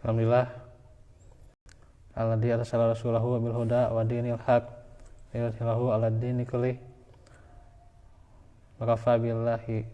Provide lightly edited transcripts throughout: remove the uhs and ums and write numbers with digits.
Alhamdulillah alladzi arsala rasulahu bil huda wa dinil haq liyudhhirahu 'alad dini kullih wa kafa billahi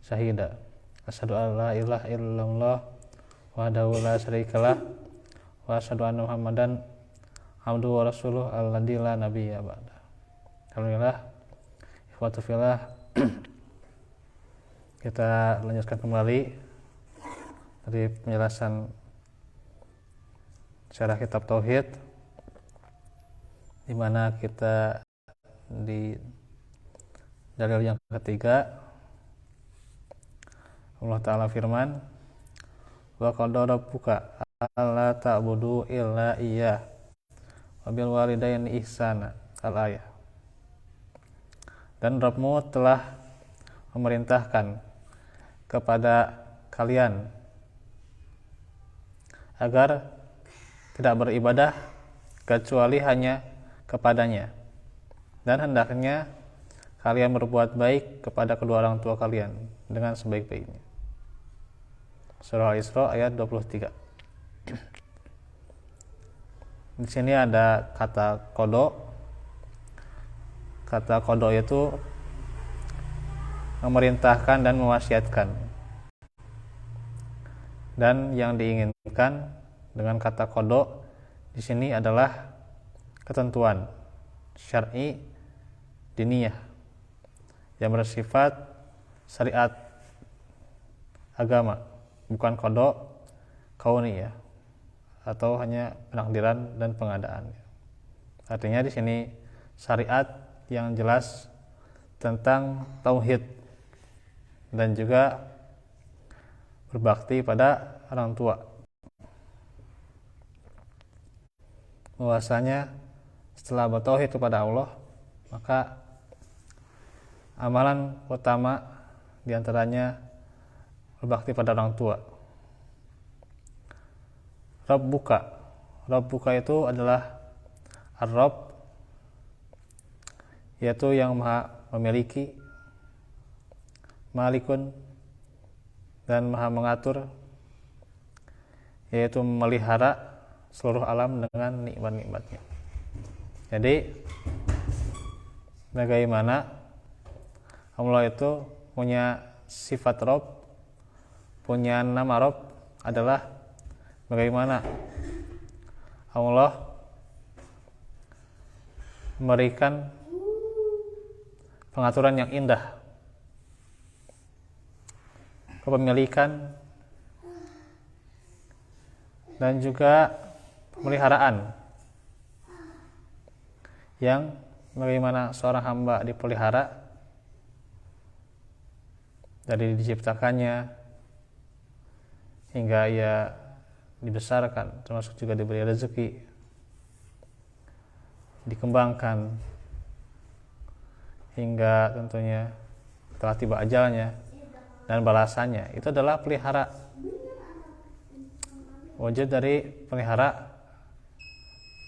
syahida. Asyhadu an la ilaha illallah wahdahu la syarikalah wa asyhadu anna Muhammadan abduhu wa rasuluh alladzi la nabiyya ba'da. Alhamdulillah, ikhwatu fillah, kita lanjutkan kembali dari penjelasan syarah kitab tauhid, di mana kita di dalil yang ketiga. Allah Ta'ala firman, wa qadara rabbuka alla ta'budu illa iyyah wa bil walidaini ihsana al-ayah. Dan Rabbmu telah memerintahkan kepada kalian agar tidak beribadah kecuali hanya kepadanya, dan hendaknya kalian berbuat baik kepada kedua orang tua kalian dengan sebaik-baiknya. Surah Al-Isra ayat 23. Di sini ada kata qada. Kata qada itu memerintahkan dan mewasiatkan. Dan yang diinginkan dengan kata qada di sini adalah ketentuan syar'i diniyah yang bersifat syariat agama, bukan qada kauniyah atau hanya penakdiran dan pengadaan. Artinya di sini syariat yang jelas tentang tauhid dan juga berbakti pada orang tua. Bahwasanya setelah bertauhid kepada Allah, maka amalan utama diantaranya berbakti pada orang tua. Rabbuka itu adalah Ar-Rabb, yaitu yang maha memiliki, malikun, dan maha mengatur, yaitu memelihara seluruh alam dengan nikmat-nikmatnya. Jadi bagaimana Allah itu punya sifat Rabb, punya nama Rabb, adalah bagaimana Allah memberikan pengaturan yang indah, kepemilikan, dan juga pemeliharaan yang bagaimana seorang hamba dipelihara dari diciptakannya hingga ia dibesarkan, termasuk juga diberi rezeki, dikembangkan hingga tentunya telah tiba ajalnya dan balasannya. Itu adalah pelihara, wujud dari pelihara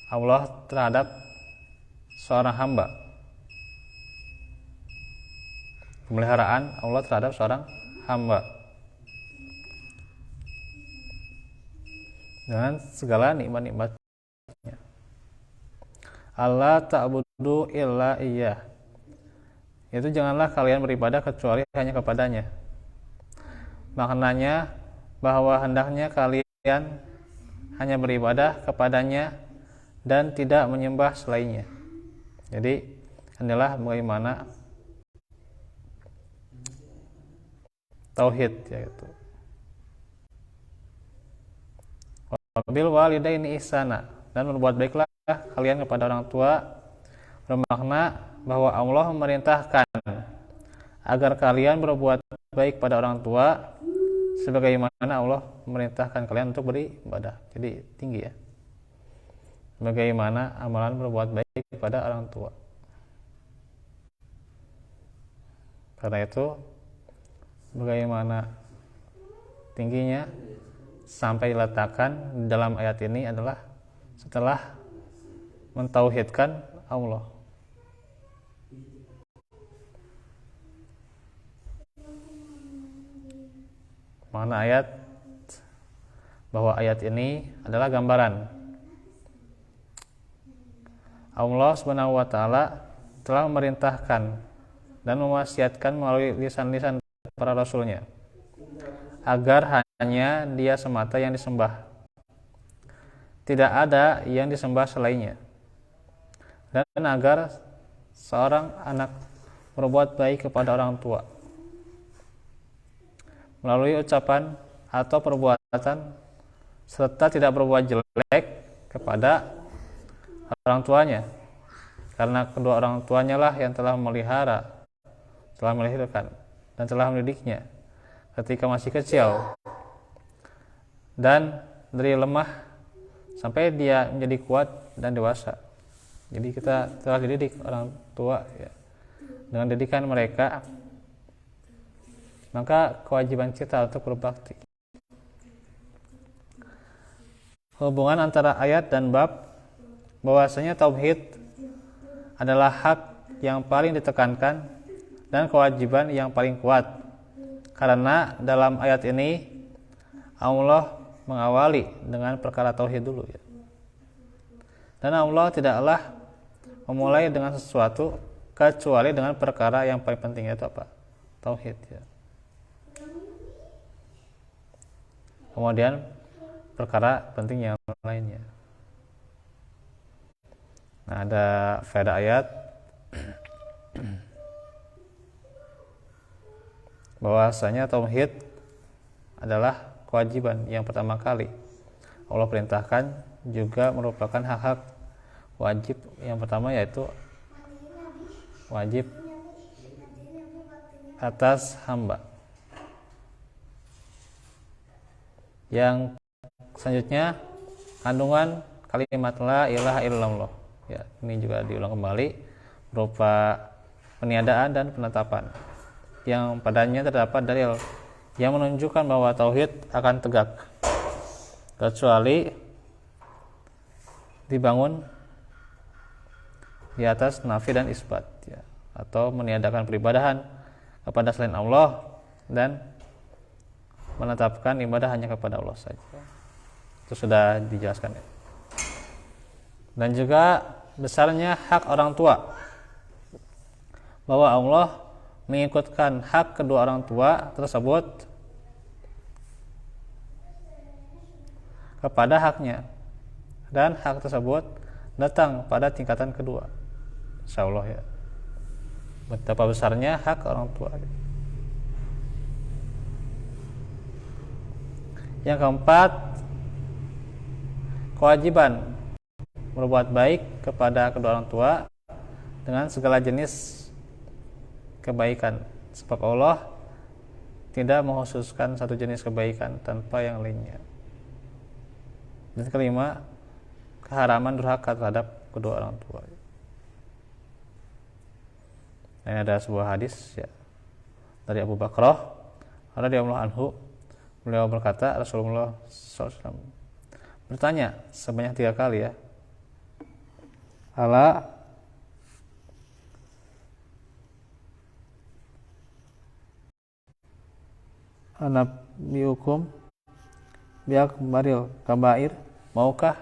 Allah terhadap seorang hamba, pemeliharaan Allah terhadap seorang hamba dengan segala nikmat-nikmatnya. Allah ta'budu illa iyyah, itu janganlah kalian beribadah kecuali hanya kepadanya. Maknanya bahwa hendaknya kalian hanya beribadah kepadanya dan tidak menyembah selainnya. Jadi inilah bagaimana tauhid, yaitu wabil walidaini ihsana, dan berbuat baiklah kalian kepada orang tua, bermakna bahwa Allah memerintahkan agar kalian berbuat baik pada orang tua sebagaimana Allah memerintahkan kalian untuk beribadah. Jadi tinggi ya, bagaimana amalan berbuat baik kepada orang tua. Karena itu bagaimana tingginya sampai diletakkan dalam ayat ini adalah setelah mentauhidkan Allah. Makna ayat bahwa ayat ini adalah gambaran Allah Subhanahu wa taala telah memerintahkan dan mewasiatkan melalui lisan-lisan para rasulnya agar hanya Dia semata yang disembah, tidak ada yang disembah selainnya, dan agar seorang anak berbuat baik kepada orang tua melalui ucapan atau perbuatan serta tidak berbuat jelek kepada orang tuanya, karena kedua orang tuanya lah yang telah memelihara, telah melahirkan dan telah mendidiknya ketika masih kecil, dan dari lemah sampai dia menjadi kuat dan dewasa. Jadi kita telah dididik orang tua ya, dengan didikan mereka, maka kewajiban kita untuk berbakti. Hubungan antara ayat dan bab bahwasanya tauhid adalah hak yang paling ditekankan dan kewajiban yang paling kuat, karena dalam ayat ini Allah mengawali dengan perkara tauhid dulu ya. Dan Allah tidaklah memulai dengan sesuatu kecuali dengan perkara yang paling penting, yaitu apa? Tauhid ya. Kemudian perkara penting yang lainnya. Nah, ada faedah ayat bahwasanya tauhid adalah kewajiban yang pertama kali Allah perintahkan, juga merupakan hak-hak wajib yang pertama, yaitu wajib atas hamba. Yang selanjutnya kandungan kalimat la ilaha illallah ya, ini juga diulang kembali berupa peniadaan dan penetapan yang padanya terdapat dalil yang menunjukkan bahwa tauhid akan tegak kecuali dibangun di atas nafi dan isbat ya, atau meniadakan peribadahan kepada selain Allah dan menetapkan ibadah hanya kepada Allah saja. Itu sudah dijelaskan ya. Dan juga besarnya hak orang tua, bahwa Allah mengikutkan hak kedua orang tua tersebut kepada haknya, dan hak tersebut datang pada tingkatan kedua. Insyaallah ya, betapa besarnya hak orang tua. Yang keempat, kewajiban berbuat baik kepada kedua orang tua dengan segala jenis kebaikan, sebab Allah tidak mengkhususkan satu jenis kebaikan tanpa yang lainnya. Dan kelima, keharaman durhaka terhadap kedua orang tua. Ini ada sebuah hadis ya, dari Abu Bakrah radhiyallahu anhu. Beliau berkata, Rasulullah SAW bertanya sebanyak 3 kali ya, ala anabiyukum biakbaril kabair, maukah,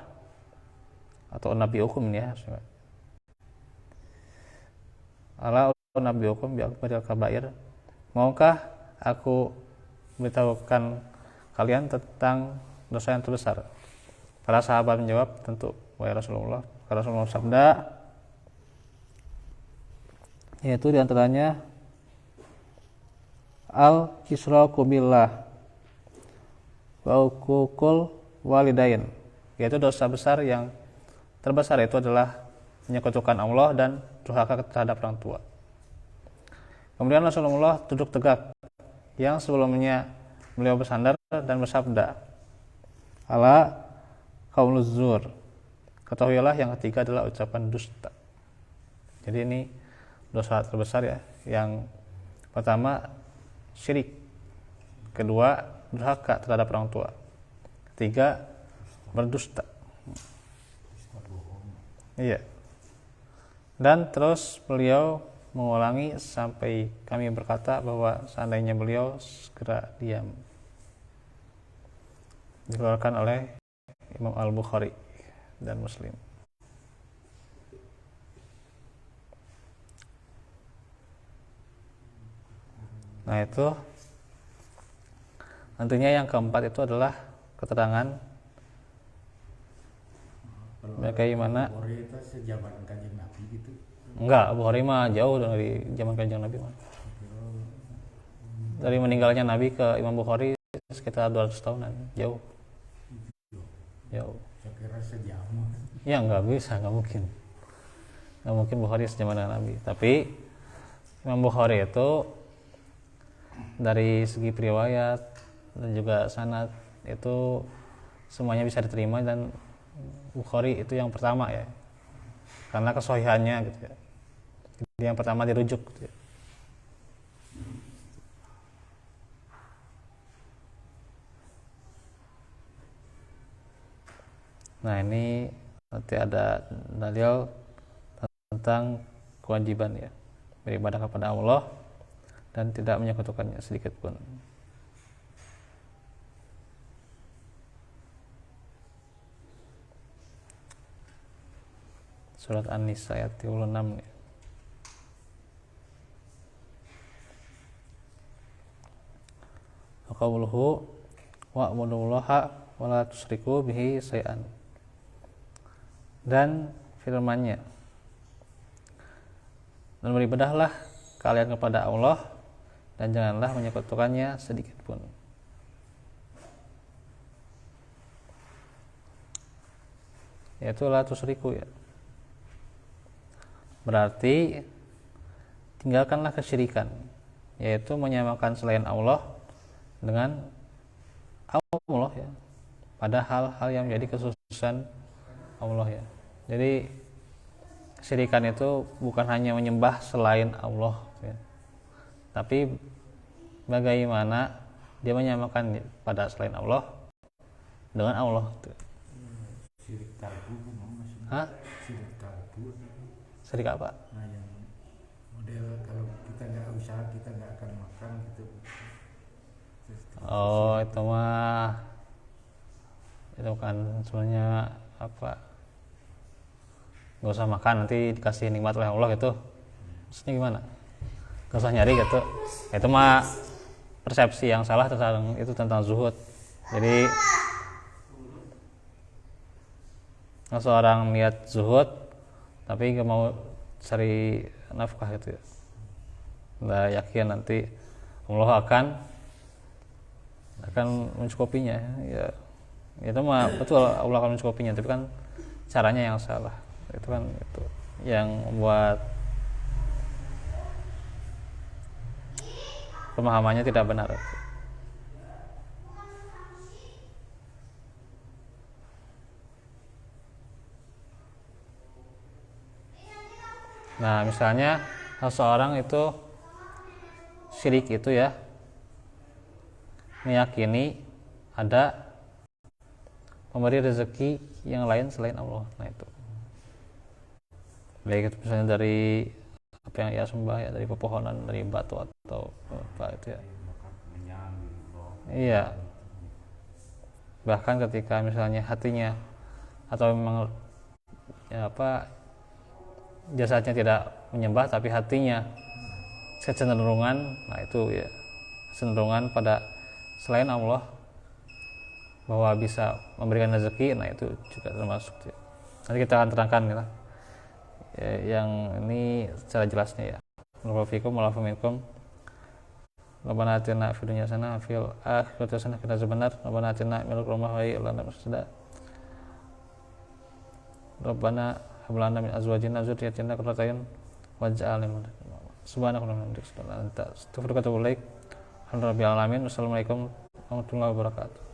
atau anabiyukum ini ya, ala anabiyukum biakbaril kabair, maukah aku memberitahukan kalian tentang dosa yang terbesar? Para sahabat menjawab, tentu wahai Rasulullah. Karena Rasulullah sabda, yaitu diantaranya al-isyraku billah wa uququl walidain, yaitu dosa besar yang terbesar itu adalah menyekutukan Allah dan durhaka terhadap orang tua. Kemudian Rasulullah duduk tegak, yang sebelumnya beliau bersandar dan bersabda, ala qauluz zur, ketahuilah yang ketiga adalah ucapan dusta. Jadi ini dosa terbesar ya. Yang pertama syirik, kedua durhaka terhadap orang tua, ketiga berdusta. Iya. Dan terus beliau mengulangi sampai kami berkata bahwa seandainya beliau segera diam. dikeluarkan oleh Imam Al-Bukhari dan Muslim. Nah itu nantinya yang keempat itu adalah keterangan bagaimana. Bukhari itu sejaman Kanjeng Nabi gitu. Enggak, Bukhari mah jauh dari zaman Kanjeng Nabi mah. Dari meninggalnya Nabi ke Imam Bukhari sekitar 200 tahunan, jauh. Jauh. Saya kira sejaman. Ya nggak bisa, nggak mungkin. Nggak mungkin Bukhari sejaman dengan Nabi. Tapi Imam Bukhari itu dari segi riwayat dan juga sanad itu semuanya bisa diterima, dan Bukhari itu yang pertama ya, karena kesohihannya gitu ya. Yang pertama dirujuk gitu ya. Nah ini nanti ada dalil tentang kewajiban ya beribadah kepada Allah dan tidak menyekutukannya sedikit pun. Surat An-Nisa ayat 36 ya. Qauluhu wa'budullaha wa la tusyriku bihi syai'an. Dan firman-Nya, dan beribadahlah kalian kepada Allah dan janganlah menyekutukannya sedikit pun. Yaitu la tusyriku ya. Berarti tinggalkanlah kesyirikan, yaitu menyamakan selain Allah dengan Allah ya, pada hal-hal yang menjadi kekhususan Allah ya. Jadi kesyirikan itu bukan hanya menyembah selain Allah ya, tapi bagaimana dia menyamakan pada selain Allah dengan Allah gitu. Syirik kalbu maksudnya. Hah? Syirik kalbu. Syirik apa? Nah yang model kalau kita nggak usaha kita nggak akan makan gitu. Oh itu mah itu kan sebenarnya apa, nggak usah makan nanti dikasih nikmat oleh Allah gitu, maksudnya gimana? Nggak usah nyari gitu. Itu mah persepsi yang salah tentang itu, tentang zuhud. Jadi seorang niat zuhud tapi nggak mau cari nafkah gitu ya, nggak yakin nanti Allah akan mencukupinya ya. Itu mah betul Allah akan mencukupinya, tapi kan caranya yang salah. Itu kan itu yang membuat pemahamannya tidak benar. Nah misalnya seseorang itu syirik itu ya, meyakini ada pemberi rezeki yang lain selain Allah. Nah itu baik itu misalnya dari apa yang ia sembah ya, dari pepohonan, dari batu atau apa itu ya. Iya. Bahkan ketika misalnya hatinya atau memang ya apa, jasadnya tidak menyembah tapi hatinya kecenderungan, nah itu ya kecenderungan pada selain Allah bahwa bisa memberikan rezeki, nah itu juga termasuk ya. Nanti kita akan terangkan ya, yang ini secara jelasnya ya. Wafikum walafuminkum Rabbana atina fid dunya hasanah fil akhirati hasanah wa qina adzabannar. Rabbana atina min ladunka rahmah wa hayyi lana min amrina rashada. Rabbana hab lana min azwajina wa dhurriyyatina qurrata a'yun waj'alna lil muttaqina imama. Subhanaka wa bihamdika asyhadu an la ilaha illa anta astaghfiruka wa atubu ilaik. Alhamdulillahirabbil alamin. Wassalamualaikum warahmatullahi wabarakatuh.